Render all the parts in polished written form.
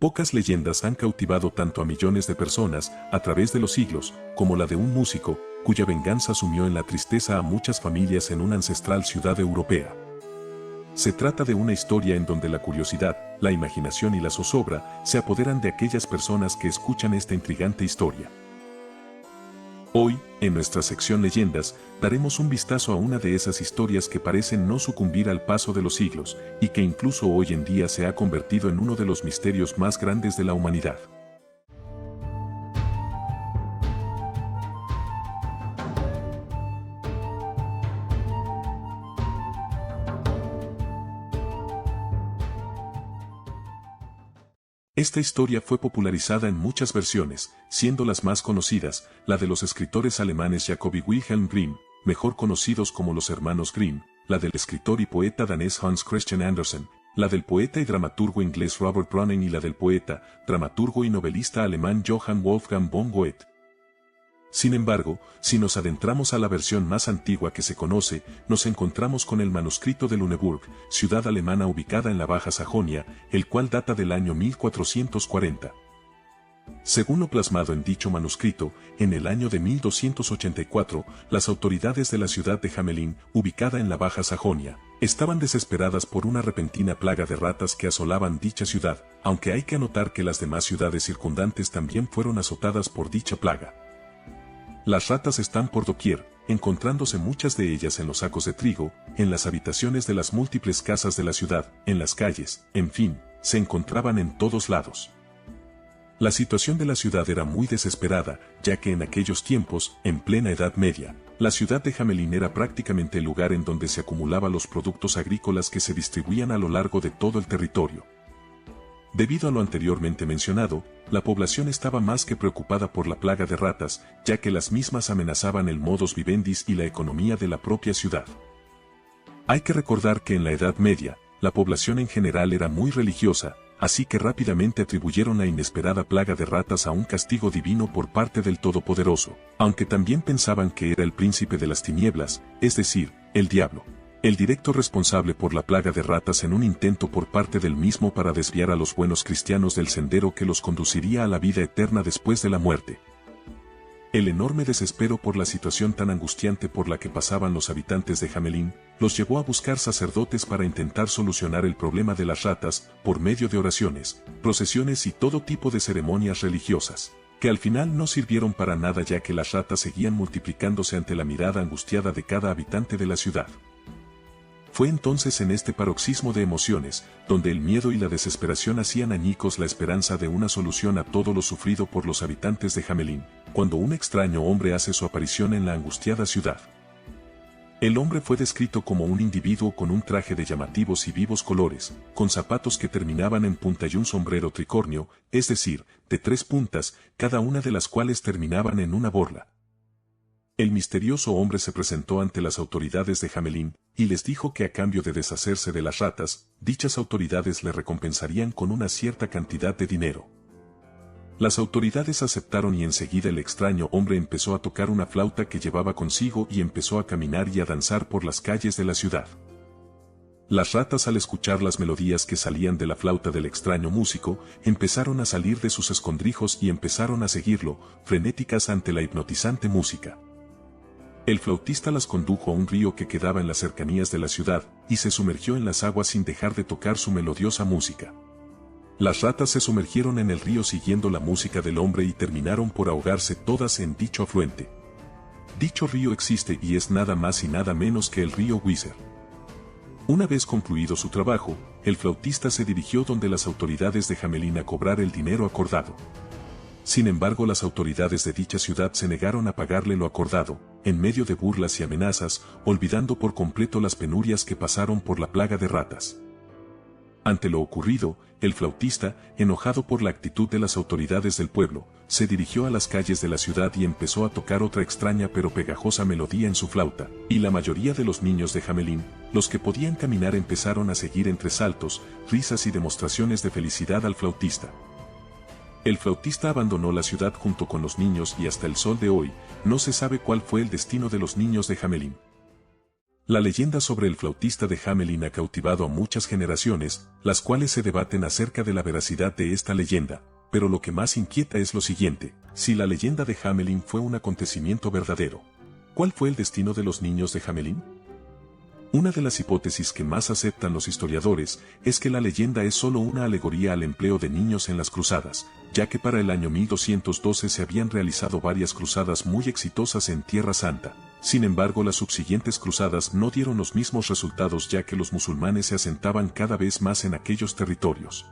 Pocas leyendas han cautivado tanto a millones de personas a través de los siglos, como la de un músico, cuya venganza sumió en la tristeza a muchas familias en una ancestral ciudad europea. Se trata de una historia en donde la curiosidad, la imaginación y la zozobra se apoderan de aquellas personas que escuchan esta intrigante historia. Hoy, en nuestra sección Leyendas, daremos un vistazo a una de esas historias que parecen no sucumbir al paso de los siglos, y que incluso hoy en día se ha convertido en uno de los misterios más grandes de la humanidad. Esta historia fue popularizada en muchas versiones, siendo las más conocidas, la de los escritores alemanes Jacob y Wilhelm Grimm, mejor conocidos como los hermanos Grimm, la del escritor y poeta danés Hans Christian Andersen, la del poeta y dramaturgo inglés Robert Browning y la del poeta, dramaturgo y novelista alemán Johann Wolfgang von Goethe. Sin embargo, si nos adentramos a la versión más antigua que se conoce, nos encontramos con el manuscrito de Lüneburg, ciudad alemana ubicada en la Baja Sajonia, el cual data del año 1440. Según lo plasmado en dicho manuscrito, en el año de 1284, las autoridades de la ciudad de Hamelin, ubicada en la Baja Sajonia, estaban desesperadas por una repentina plaga de ratas que asolaban dicha ciudad, aunque hay que anotar que las demás ciudades circundantes también fueron azotadas por dicha plaga. Las ratas están por doquier, encontrándose muchas de ellas en los sacos de trigo, en las habitaciones de las múltiples casas de la ciudad, en las calles, en fin, se encontraban en todos lados. La situación de la ciudad era muy desesperada, ya que en aquellos tiempos, en plena Edad Media, la ciudad de Hamelin era prácticamente el lugar en donde se acumulaban los productos agrícolas que se distribuían a lo largo de todo el territorio. Debido a lo anteriormente mencionado, la población estaba más que preocupada por la plaga de ratas, ya que las mismas amenazaban el modus vivendi y la economía de la propia ciudad. Hay que recordar que en la Edad Media, la población en general era muy religiosa, así que rápidamente atribuyeron la inesperada plaga de ratas a un castigo divino por parte del Todopoderoso, aunque también pensaban que era el príncipe de las tinieblas, es decir, el diablo, el directo responsable por la plaga de ratas en un intento por parte del mismo para desviar a los buenos cristianos del sendero que los conduciría a la vida eterna después de la muerte. El enorme desespero por la situación tan angustiante por la que pasaban los habitantes de Hamelin, los llevó a buscar sacerdotes para intentar solucionar el problema de las ratas por medio de oraciones, procesiones y todo tipo de ceremonias religiosas, que al final no sirvieron para nada ya que las ratas seguían multiplicándose ante la mirada angustiada de cada habitante de la ciudad. Fue entonces en este paroxismo de emociones, donde el miedo y la desesperación hacían añicos la esperanza de una solución a todo lo sufrido por los habitantes de Hamelin, cuando un extraño hombre hace su aparición en la angustiada ciudad. El hombre fue descrito como un individuo con un traje de llamativos y vivos colores, con zapatos que terminaban en punta y un sombrero tricornio, es decir, de 3 puntas, cada una de las cuales terminaban en una borla. El misterioso hombre se presentó ante las autoridades de Hamelin, y les dijo que a cambio de deshacerse de las ratas, dichas autoridades le recompensarían con una cierta cantidad de dinero. Las autoridades aceptaron y enseguida el extraño hombre empezó a tocar una flauta que llevaba consigo y empezó a caminar y a danzar por las calles de la ciudad. Las ratas, al escuchar las melodías que salían de la flauta del extraño músico, empezaron a salir de sus escondrijos y empezaron a seguirlo, frenéticas ante la hipnotizante música. El flautista las condujo a un río que quedaba en las cercanías de la ciudad, y se sumergió en las aguas sin dejar de tocar su melodiosa música. Las ratas se sumergieron en el río siguiendo la música del hombre y terminaron por ahogarse todas en dicho afluente. Dicho río existe y es nada más y nada menos que el río Weser. Una vez concluido su trabajo, el flautista se dirigió donde las autoridades de Hamelin a cobrar el dinero acordado. Sin embargo, las autoridades de dicha ciudad se negaron a pagarle lo acordado, en medio de burlas y amenazas, olvidando por completo las penurias que pasaron por la plaga de ratas. Ante lo ocurrido, el flautista, enojado por la actitud de las autoridades del pueblo, se dirigió a las calles de la ciudad y empezó a tocar otra extraña pero pegajosa melodía en su flauta, y la mayoría de los niños de Hamelin, los que podían caminar, empezaron a seguir entre saltos, risas y demostraciones de felicidad al flautista. El flautista abandonó la ciudad junto con los niños y hasta el sol de hoy, no se sabe cuál fue el destino de los niños de Hamelin. La leyenda sobre el flautista de Hamelin ha cautivado a muchas generaciones, las cuales se debaten acerca de la veracidad de esta leyenda, pero lo que más inquieta es lo siguiente: si la leyenda de Hamelin fue un acontecimiento verdadero, ¿cuál fue el destino de los niños de Hamelin? Una de las hipótesis que más aceptan los historiadores es que la leyenda es solo una alegoría al empleo de niños en las cruzadas, ya que para el año 1212 se habían realizado varias cruzadas muy exitosas en Tierra Santa. Sin embargo, las subsiguientes cruzadas no dieron los mismos resultados, ya que los musulmanes se asentaban cada vez más en aquellos territorios.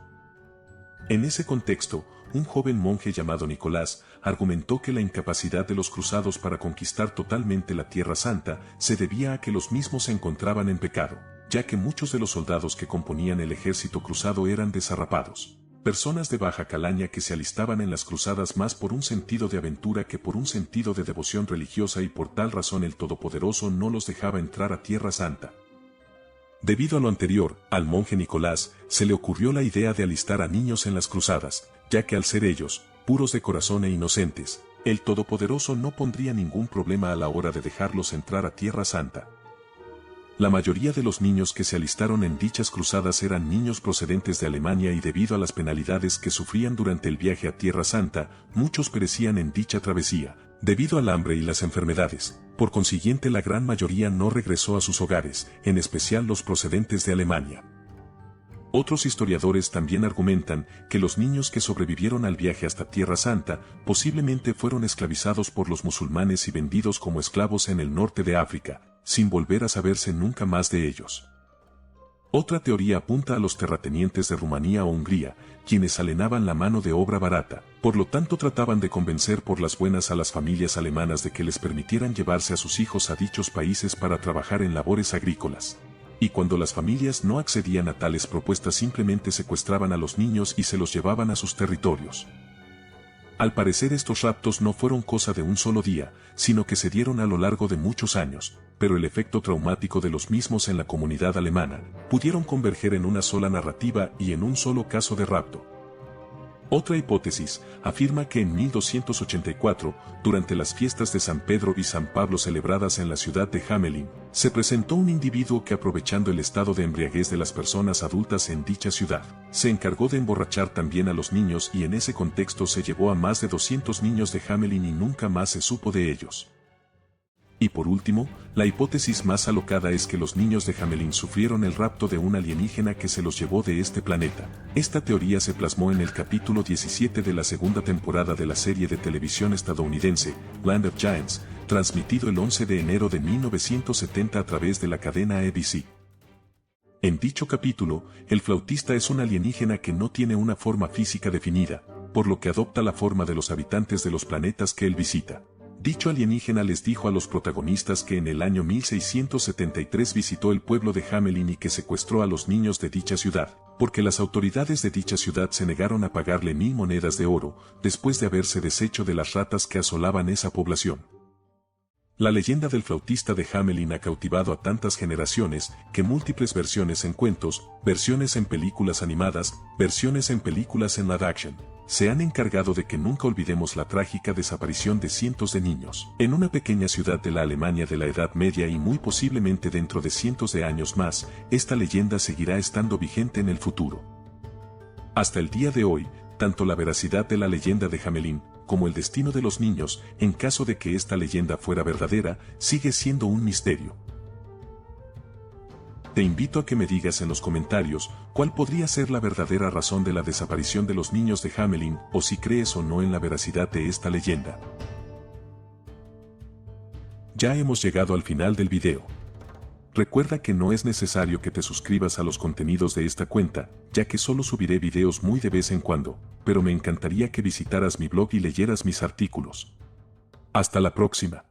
En ese contexto, un joven monje llamado Nicolás argumentó que la incapacidad de los cruzados para conquistar totalmente la Tierra Santa se debía a que los mismos se encontraban en pecado, ya que muchos de los soldados que componían el ejército cruzado eran desarrapados, personas de baja calaña que se alistaban en las cruzadas más por un sentido de aventura que por un sentido de devoción religiosa, y por tal razón el Todopoderoso no los dejaba entrar a Tierra Santa. Debido a lo anterior, al monje Nicolás se le ocurrió la idea de alistar a niños en las cruzadas, ya que al ser ellos, puros de corazón e inocentes, el Todopoderoso no pondría ningún problema a la hora de dejarlos entrar a Tierra Santa. La mayoría de los niños que se alistaron en dichas cruzadas eran niños procedentes de Alemania, y debido a las penalidades que sufrían durante el viaje a Tierra Santa, muchos perecían en dicha travesía, debido al hambre y las enfermedades. Por consiguiente, la gran mayoría no regresó a sus hogares, en especial los procedentes de Alemania. Otros historiadores también argumentan que los niños que sobrevivieron al viaje hasta Tierra Santa posiblemente fueron esclavizados por los musulmanes y vendidos como esclavos en el norte de África, sin volver a saberse nunca más de ellos. Otra teoría apunta a los terratenientes de Rumanía o Hungría, quienes alienaban la mano de obra barata, por lo tanto trataban de convencer por las buenas a las familias alemanas de que les permitieran llevarse a sus hijos a dichos países para trabajar en labores agrícolas. Y cuando las familias no accedían a tales propuestas, simplemente secuestraban a los niños y se los llevaban a sus territorios. Al parecer, estos raptos no fueron cosa de un solo día, sino que se dieron a lo largo de muchos años, pero el efecto traumático de los mismos en la comunidad alemana pudieron converger en una sola narrativa y en un solo caso de rapto. Otra hipótesis afirma que en 1284, durante las fiestas de San Pedro y San Pablo celebradas en la ciudad de Hamelin, se presentó un individuo que, aprovechando el estado de embriaguez de las personas adultas en dicha ciudad, se encargó de emborrachar también a los niños, y en ese contexto se llevó a más de 200 niños de Hamelin y nunca más se supo de ellos. Y por último, la hipótesis más alocada es que los niños de Hamelin sufrieron el rapto de un alienígena que se los llevó de este planeta. Esta teoría se plasmó en el capítulo 17 de la segunda temporada de la serie de televisión estadounidense, Land of Giants, transmitido el 11 de enero de 1970 a través de la cadena ABC. En dicho capítulo, el flautista es un alienígena que no tiene una forma física definida, por lo que adopta la forma de los habitantes de los planetas que él visita. Dicho alienígena les dijo a los protagonistas que en el año 1673 visitó el pueblo de Hamelin y que secuestró a los niños de dicha ciudad, porque las autoridades de dicha ciudad se negaron a pagarle 1000 monedas de oro, después de haberse deshecho de las ratas que asolaban esa población. La leyenda del flautista de Hamelin ha cautivado a tantas generaciones que múltiples versiones en cuentos, versiones en películas animadas, versiones en películas en live action, se han encargado de que nunca olvidemos la trágica desaparición de cientos de niños en una pequeña ciudad de la Alemania de la Edad Media, y muy posiblemente dentro de cientos de años más, esta leyenda seguirá estando vigente en el futuro. Hasta el día de hoy, tanto la veracidad de la leyenda de Hamelin como el destino de los niños, en caso de que esta leyenda fuera verdadera, sigue siendo un misterio. Te invito a que me digas en los comentarios cuál podría ser la verdadera razón de la desaparición de los niños de Hamelin, o si crees o no en la veracidad de esta leyenda. Ya hemos llegado al final del video. Recuerda que no es necesario que te suscribas a los contenidos de esta cuenta, ya que solo subiré videos muy de vez en cuando, pero me encantaría que visitaras mi blog y leyeras mis artículos. Hasta la próxima.